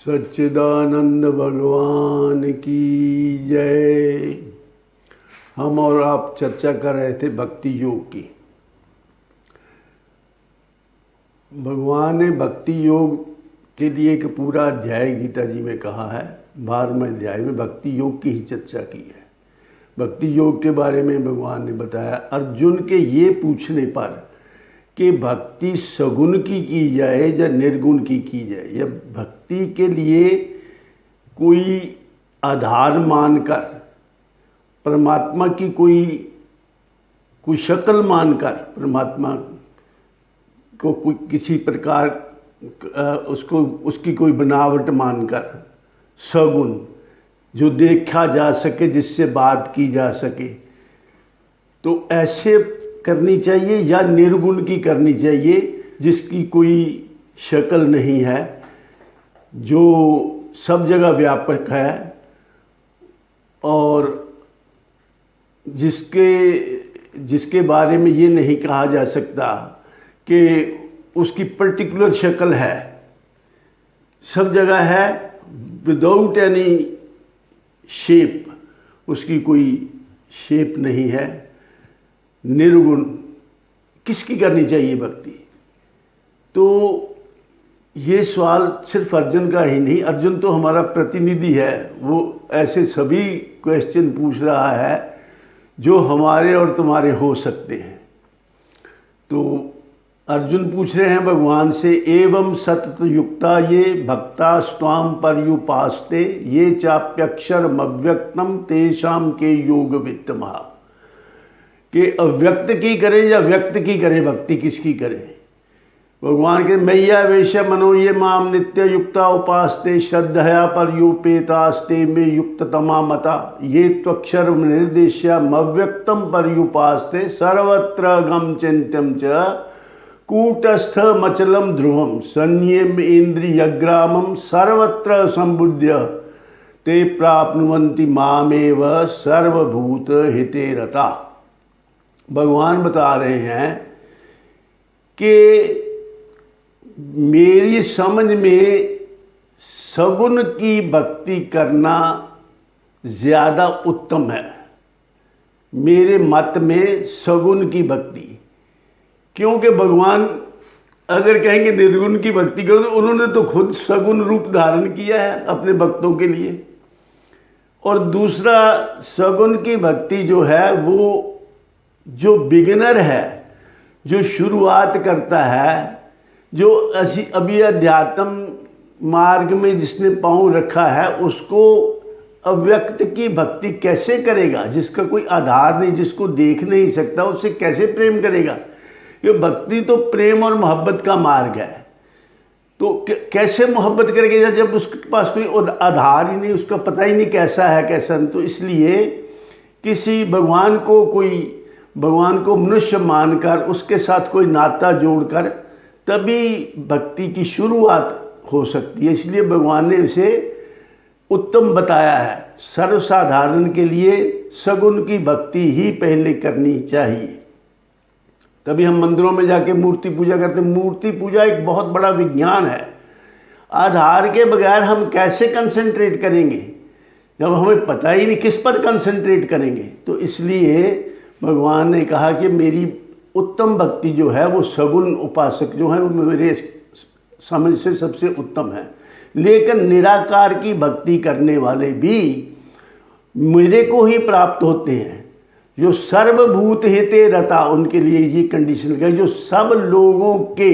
सच्चिदानंद भगवान की जय। हम और आप चर्चा कर रहे थे भक्ति योग की। भगवान ने भक्ति योग के लिए एक पूरा अध्याय गीता जी में कहा है। 12वें अध्याय में भक्ति योग की ही चर्चा की है। भक्ति योग के बारे में भगवान ने बताया अर्जुन के ये पूछने पर कि भक्ति सगुण की जाए या निर्गुण की जाए, या भक्ति के लिए कोई आधार मानकर परमात्मा की कोई शक्ल मानकर परमात्मा को कोई किसी प्रकार उसकी कोई बनावट मानकर सगुण जो देखा जा सके, जिससे बात की जा सके, तो ऐसे करनी चाहिए या निर्गुण की करनी चाहिए जिसकी कोई शक्ल नहीं है, जो सब जगह व्यापक है और जिसके बारे में ये नहीं कहा जा सकता कि उसकी पर्टिकुलर शक्ल है, सब जगह है विदाउट एनी शेप, उसकी कोई शेप नहीं है। निर्गुण किसकी करनी चाहिए भक्ति? तो ये सवाल सिर्फ अर्जुन का ही नहीं, अर्जुन तो हमारा प्रतिनिधि है, वो ऐसे सभी क्वेश्चन पूछ रहा है जो हमारे और तुम्हारे हो सकते हैं। तो अर्जुन पूछ रहे हैं भगवान से, एवं सतत युक्ता ये भक्ता स्वाम पर्युपास्ते ये चाप्यक्षरम अव्यक्तम तेषाम के योग वित्तमः, कि अव्यक्त की करें या व्यक्त की करें, भक्ति किसकी करें? भगवान के मैया वेश मनो ये माम नित्य युक्ता उपास्ते श्रद्धया पर्युपेतास्ते में युक्त तमा मता ये त्वक्षर निर्देश्यम अव्यक्तम पर्युपास्ते सर्वत्र गम चिंत्यम च कूटस्थ मचलम ध्रुवम संयम इंद्रियग्रामम सर्वत्र संबुद्ध्य ते प्राप्नुवन्ति मामेव सर्वभूत हिते रता। भगवान बता रहे हैं कि मेरी समझ में सगुण की भक्ति करना ज़्यादा उत्तम है। मेरे मत में सगुण की भक्ति, क्योंकि भगवान अगर कहेंगे निर्गुण की भक्ति करो तो उन्होंने तो खुद सगुण रूप धारण किया है अपने भक्तों के लिए। और दूसरा, सगुण की भक्ति जो है वो जो बिगिनर है, जो शुरुआत करता है, जो अभी अध्यात्म मार्ग में जिसने पांव रखा है, उसको अव्यक्त की भक्ति कैसे करेगा? जिसका कोई आधार नहीं, जिसको देख नहीं सकता, उससे कैसे प्रेम करेगा? ये भक्ति तो प्रेम और मोहब्बत का मार्ग है। तो कैसे मोहब्बत करेगा जब उसके पास कोई आधार ही नहीं, उसका पता ही नहीं कैसा है कैसा नहीं। तो इसलिए किसी भगवान को मनुष्य मानकर उसके साथ कोई नाता जोड़कर तभी भक्ति की शुरुआत हो सकती है। इसलिए भगवान ने इसे उत्तम बताया है। सर्वसाधारण के लिए सगुण की भक्ति ही पहले करनी चाहिए। तभी हम मंदिरों में जाके मूर्ति पूजा करते हैं। मूर्ति पूजा एक बहुत बड़ा विज्ञान है। आधार के बगैर हम कैसे कंसंट्रेट करेंगे जब हमें पता ही नहीं किस पर कंसंट्रेट करेंगे? तो इसलिए भगवान ने कहा कि मेरी उत्तम भक्ति जो है वो सगुण उपासक जो है वो मेरे समझ से सबसे उत्तम है। लेकिन निराकार की भक्ति करने वाले भी मेरे को ही प्राप्त होते हैं। जो सर्वभूत हिते रता, उनके लिए ये कंडीशन है, जो सब लोगों के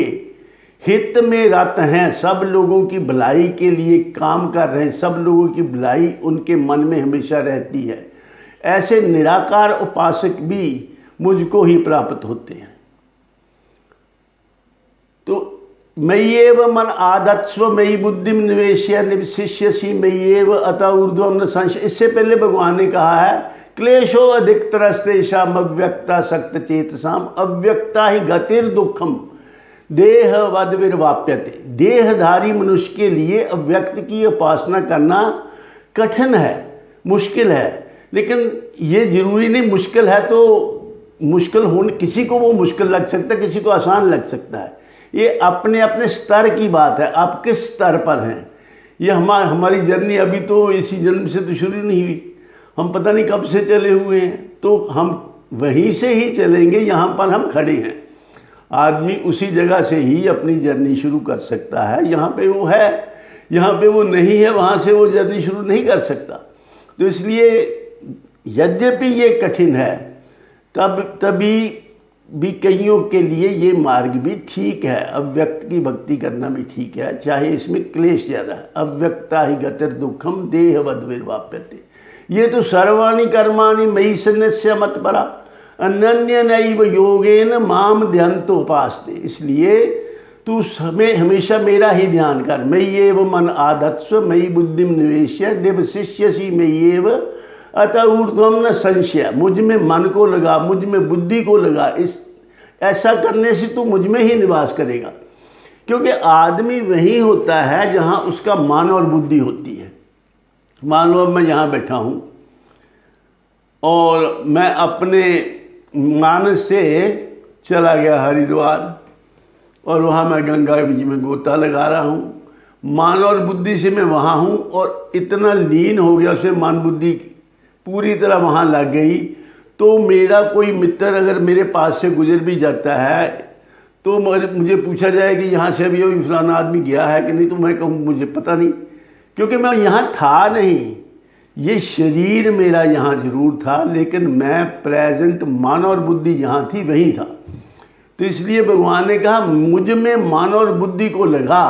हित में रत हैं, सब लोगों की भलाई के लिए काम कर रहे हैं, सब लोगों की भलाई उनके मन में हमेशा रहती है। ऐसे निराकार उपासक भी मुझको ही प्राप्त होते हैं। तो मय्येव मन आदत्स्व मयि बुद्धि निवेश्य निवशिष्यसि मय्येव अतः ऊर्ध्वं न संशय। इससे पहले भगवान ने कहा है क्लेशो अधिकतरस्तेषाम् अव्यक्ता सक्त चेतसाम अव्यक्ता ही गतिर दुखम देहवद विर्वाप्यते। देहधारी मनुष्य के लिए अव्यक्त की उपासना करना कठिन है, मुश्किल है। लेकिन ये जरूरी नहीं मुश्किल है तो मुश्किल होने, किसी को वो मुश्किल लग सकता है, किसी को आसान लग सकता है। ये अपने अपने स्तर की बात है, आप किस स्तर पर हैं। ये हमारी जर्नी अभी तो इसी जन्म से तो शुरू नहीं हुई, हम पता नहीं कब से चले हुए हैं, तो हम वहीं से ही चलेंगे। यहाँ पर हम खड़े हैं, आदमी उसी जगह से ही अपनी जर्नी शुरू कर सकता है। यहाँ पे वो है, यहाँ पे वो नहीं है, वहाँ से वो जर्नी शुरू नहीं कर सकता। तो इसलिए यद्यपि ये कठिन है, तभी भी कईयों के लिए ये मार्ग भी ठीक है। अव्यक्त की भक्ति करना भी ठीक है, चाहे इसमें क्लेश ज़्यादा है। अव्यक्ता ही गतिर दुखम देहवद विर्वाप्यते, ये तो सर्वाणि कर्माणि मयि सन्न्यस्य मत्परा अनन्य नैव योगेन माम ध्यानतो उपास्ते। इसलिए तू हमेशा मेरा ही ध्यान कर। मय्येव मन आधत्स्व मयि बुद्धिम निवेश्य निवशिष्यसि मय्येव अतः ऊर्ध्वं न संशय। मुझ में मन को लगा, मुझ में बुद्धि को लगा, ऐसा करने से तू मुझ में ही निवास करेगा। क्योंकि आदमी वही होता है जहाँ उसका मन और बुद्धि होती है। मान लो मैं यहाँ बैठा हूँ और मैं अपने मानस से चला गया हरिद्वार और वहाँ मैं गंगा के बीच में गोता लगा रहा हूँ। मान और बुद्धि से मैं वहाँ हूँ और इतना लीन हो गया, उसमें मन बुद्धि पूरी तरह वहाँ लग गई। तो मेरा कोई मित्र अगर मेरे पास से गुजर भी जाता है तो मुझे पूछा जाए कि यहाँ से अभी फलाना आदमी गया है कि नहीं, तो मैं कहूँ मुझे पता नहीं, क्योंकि मैं यहाँ था नहीं। ये शरीर मेरा यहाँ जरूर था, लेकिन मैं प्रेजेंट मन और बुद्धि यहाँ थी, वही था। तो इसलिए भगवान ने कहा मुझ में मन और बुद्धि को लगा,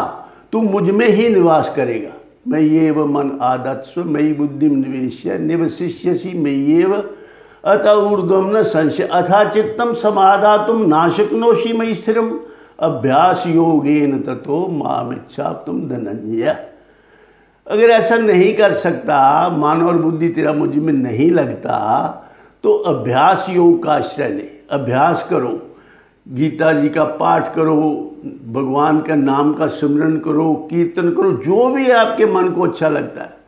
तू मुझ में ही निवास करेगा। मय्येव मन आधत्स्व मयि बुद्धिम निवेश्य निवशिष्यसि मय्येव अतः ऊर्ध्वं न संशय अथा चित्तम समाधातुम नाशक्नोषि मयि स्थिरम अभ्यास योगेन ततो मामिच्छाप्तुम धनंजय। अगर ऐसा नहीं कर सकता, मन और बुद्धि तेरा मुझ में नहीं लगता, तो अभ्यास योग का आश्रय ले, अभ्यास करो, गीता जी का पाठ करो, भगवान का नाम का सिमरन करो, कीर्तन करो, जो भी आपके मन को अच्छा लगता है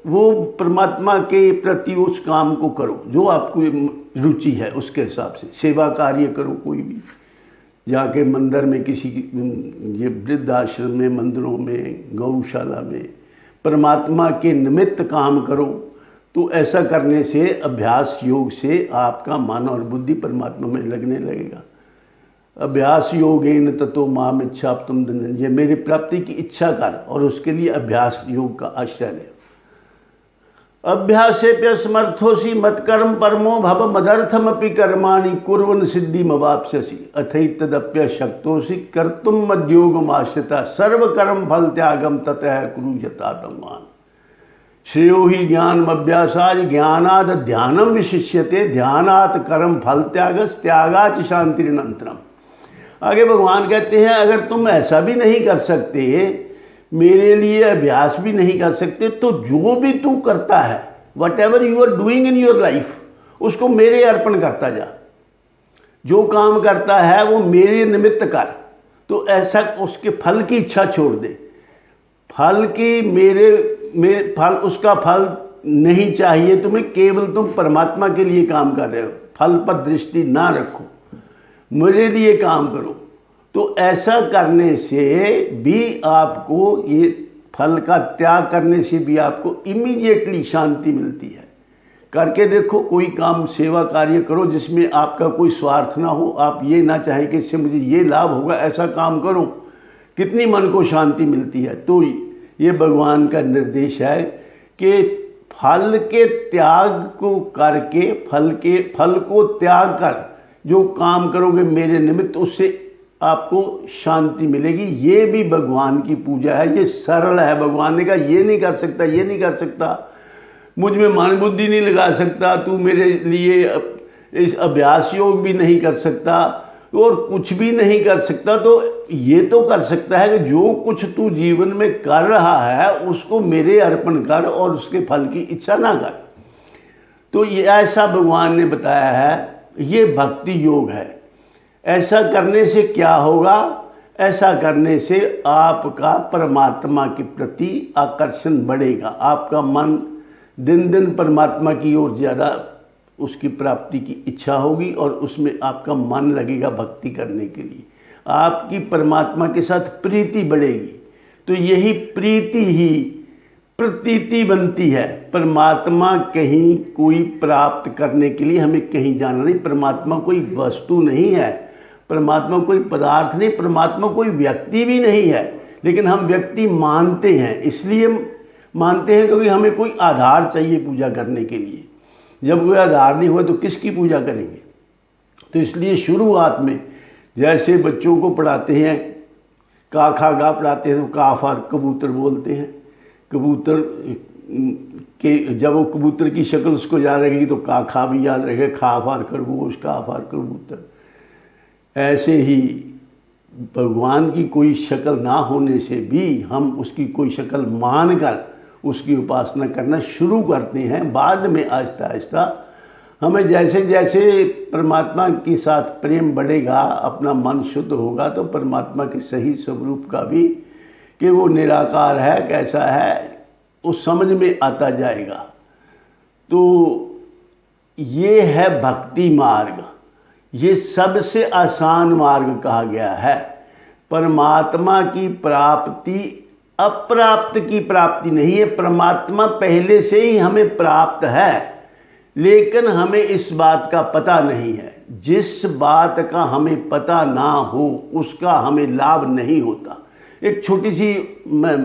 वो परमात्मा के प्रति उस काम को करो जो आपको रुचि है। उसके हिसाब से सेवा कार्य करो, कोई भी जाके मंदिर में, किसी ये वृद्ध आश्रम में, मंदिरों में, गौशाला में परमात्मा के निमित्त काम करो। तो ऐसा करने से अभ्यास योग से आपका मन और बुद्धि परमात्मा में लगने लगेगा। अभ्यास योगेन ततो मामिच्छाप्तुम धनंजय, मेरी प्राप्ति की इच्छा कर और उसके लिए अभ्यास योग का आश्रय ले। अभ्यासेप्य समर्थोसि मत्कर्म परमो भव मदर्थमपि कर्माणि कुर्वन् सिद्धिमवाप्स्यसि अथैतदप्य शक्तोसि कर्तुम मद्योगमाश्रिता सर्वकर्म फल त्यागम ततः कुरु यथातमवान्। श्रेयो हि ज्ञानमभ्यासाय ज्ञानाद ध्यानम विशिष्यते ध्यानात् कर्म फल त्यागस् त्यागाच शांतिरनंतरम। आगे भगवान कहते हैं अगर तुम ऐसा भी नहीं कर सकते, मेरे लिए अभ्यास भी नहीं कर सकते, तो जो भी तू करता है, whatever you are doing in your life, उसको मेरे अर्पण करता जा। जो काम करता है वो मेरे निमित्त कर। तो ऐसा उसके फल की इच्छा छोड़ दे। फल की मेरे फल, उसका फल नहीं चाहिए तुम्हें, केवल तुम परमात्मा के लिए काम कर रहे हो, फल पर दृष्टि ना रखो, मेरे लिए काम करो। तो ऐसा करने से भी आपको, ये फल का त्याग करने से भी आपको इमीडिएटली शांति मिलती है। करके देखो, कोई काम सेवा कार्य करो जिसमें आपका कोई स्वार्थ ना हो, आप ये ना चाहें कि इससे मुझे ये लाभ होगा, ऐसा काम करो, कितनी मन को शांति मिलती है। तो ये भगवान का निर्देश है कि फल के त्याग को करके, फल को त्याग कर जो काम करोगे मेरे निमित्त, उससे आपको शांति मिलेगी। ये भी भगवान की पूजा है, ये सरल है। भगवान ने कहा ये नहीं कर सकता, ये नहीं कर सकता, मुझ में मन बुद्धि नहीं लगा सकता, तू मेरे लिए इस अभ्यास योग भी नहीं कर सकता और कुछ भी नहीं कर सकता। तो ये तो कर सकता है कि जो कुछ तू जीवन में कर रहा है उसको मेरे अर्पण कर और उसके फल की इच्छा ना कर। तो ये ऐसा भगवान ने बताया है, ये भक्ति योग है। ऐसा करने से क्या होगा? ऐसा करने से आपका परमात्मा के प्रति आकर्षण बढ़ेगा, आपका मन दिन दिन परमात्मा की ओर ज़्यादा उसकी प्राप्ति की इच्छा होगी और उसमें आपका मन लगेगा भक्ति करने के लिए, आपकी परमात्मा के साथ प्रीति बढ़ेगी। तो यही प्रीति ही प्रतीति बनती है। परमात्मा कहीं कोई प्राप्त करने के लिए हमें कहीं जाना नहीं। परमात्मा कोई वस्तु नहीं है, परमात्मा कोई पदार्थ नहीं, परमात्मा कोई व्यक्ति भी नहीं है। लेकिन हम व्यक्ति मानते हैं, इसलिए मानते हैं क्योंकि हमें कोई आधार चाहिए पूजा करने के लिए। जब कोई आधार नहीं हुआ तो किसकी पूजा करेंगे? तो इसलिए शुरुआत में जैसे बच्चों को पढ़ाते हैं, का खा गा पढ़ाते हैं तो काफ और कबूतर बोलते हैं। कबूतर के जब वो कबूतर की शक्ल उसको याद रहेगी तो का खा भी याद रहेगा, खा फार खरगोश, का फार कबूतर। ऐसे ही भगवान की कोई शक्ल ना होने से भी हम उसकी कोई शक्ल मानकर उसकी उपासना करना शुरू करते हैं। बाद में आहिस्ता आहिस्ता हमें जैसे जैसे परमात्मा के साथ प्रेम बढ़ेगा, अपना मन शुद्ध होगा, तो परमात्मा के सही स्वरूप का भी कि वो निराकार है, कैसा है, उस समझ में आता जाएगा। तो ये है भक्ति मार्ग, ये सबसे आसान मार्ग कहा गया है। परमात्मा की प्राप्ति अप्राप्त की प्राप्ति नहीं है। परमात्मा पहले से ही हमें प्राप्त है, लेकिन हमें इस बात का पता नहीं है। जिस बात का हमें पता ना हो उसका हमें लाभ नहीं होता। एक छोटी सी मैं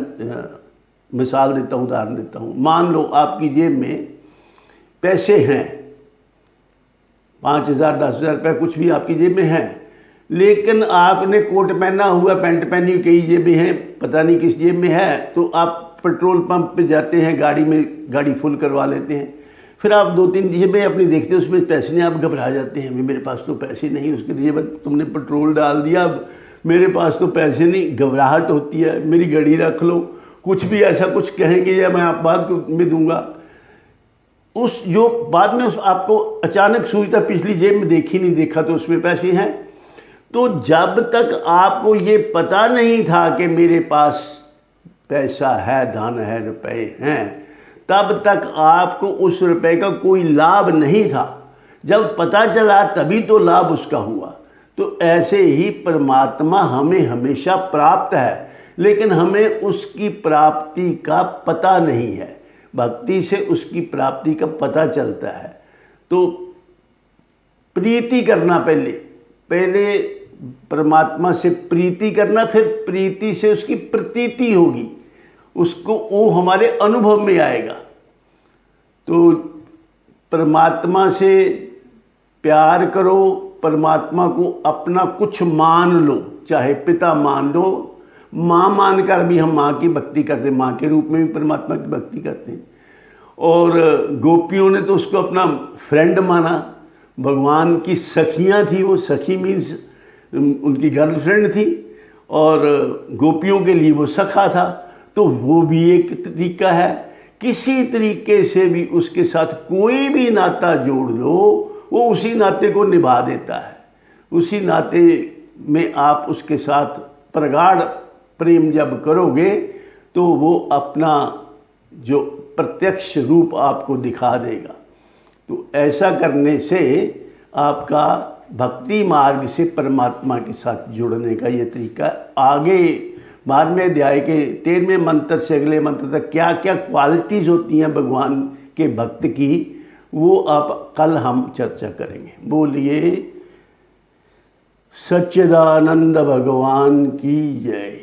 मिसाल देता हूँ, उदाहरण देता हूँ। मान लो आपकी जेब में पैसे हैं, 5,000 10,000 रुपये कुछ भी आपकी जेब में है, लेकिन आपने कोट पहना हुआ, पैंट पहनी हुई, कई जेबें हैं, पता नहीं किस जेब में है। तो आप पेट्रोल पंप पे जाते हैं, गाड़ी में गाड़ी फुल करवा लेते हैं। फिर आप 2-3 जेबें अपनी देखते हैं, उसमें पैसे नहीं, आप घबरा जाते हैं, मेरे पास तो पैसे नहीं। उसके जेब तुमने पेट्रोल डाल दिया, अब मेरे पास तो पैसे नहीं, घबराहट होती है, मेरी घड़ी रख लो, कुछ भी ऐसा कुछ कहेंगे या मैं आप बाद में दूंगा। उस जो बाद में उस आपको अचानक सूझता पिछली जेब में देखी नहीं, देखा तो उसमें पैसे हैं। तो जब तक आपको ये पता नहीं था कि मेरे पास पैसा है, धन है, रुपए हैं, तब तक आपको उस रुपए का कोई लाभ नहीं था। जब पता चला तभी तो लाभ उसका हुआ। तो ऐसे ही परमात्मा हमें हमेशा प्राप्त है, लेकिन हमें उसकी प्राप्ति का पता नहीं है। भक्ति से उसकी प्राप्ति का पता चलता है। तो प्रीति करना, पहले परमात्मा से प्रीति करना, फिर प्रीति से उसकी प्रतीति होगी, उसको वो हमारे अनुभव में आएगा। तो परमात्मा से प्यार करो, परमात्मा को अपना कुछ मान लो, चाहे पिता मान लो, माँ मानकर भी हम माँ की भक्ति करते हैं, माँ के रूप में भी परमात्मा की भक्ति करते हैं। और गोपियों ने तो उसको अपना फ्रेंड माना, भगवान की सखियाँ थी, वो सखी मीन्स उनकी गर्लफ्रेंड थी, और गोपियों के लिए वो सखा था। तो वो भी एक तरीका है। किसी तरीके से भी उसके साथ कोई भी नाता जोड़ लो, वो उसी नाते को निभा देता है। उसी नाते में आप उसके साथ प्रगाढ़ प्रेम जब करोगे तो वो अपना जो प्रत्यक्ष रूप आपको दिखा देगा। तो ऐसा करने से आपका भक्ति मार्ग से परमात्मा के साथ जुड़ने का ये तरीका। आगे 12वें अध्याय के 13वें मंत्र से अगले मंत्र तक क्या क्या क्वालिटीज़ होती हैं भगवान के भक्त की, वो आप कल हम चर्चा करेंगे। बोलिए सच्चिदानंद भगवान की जय।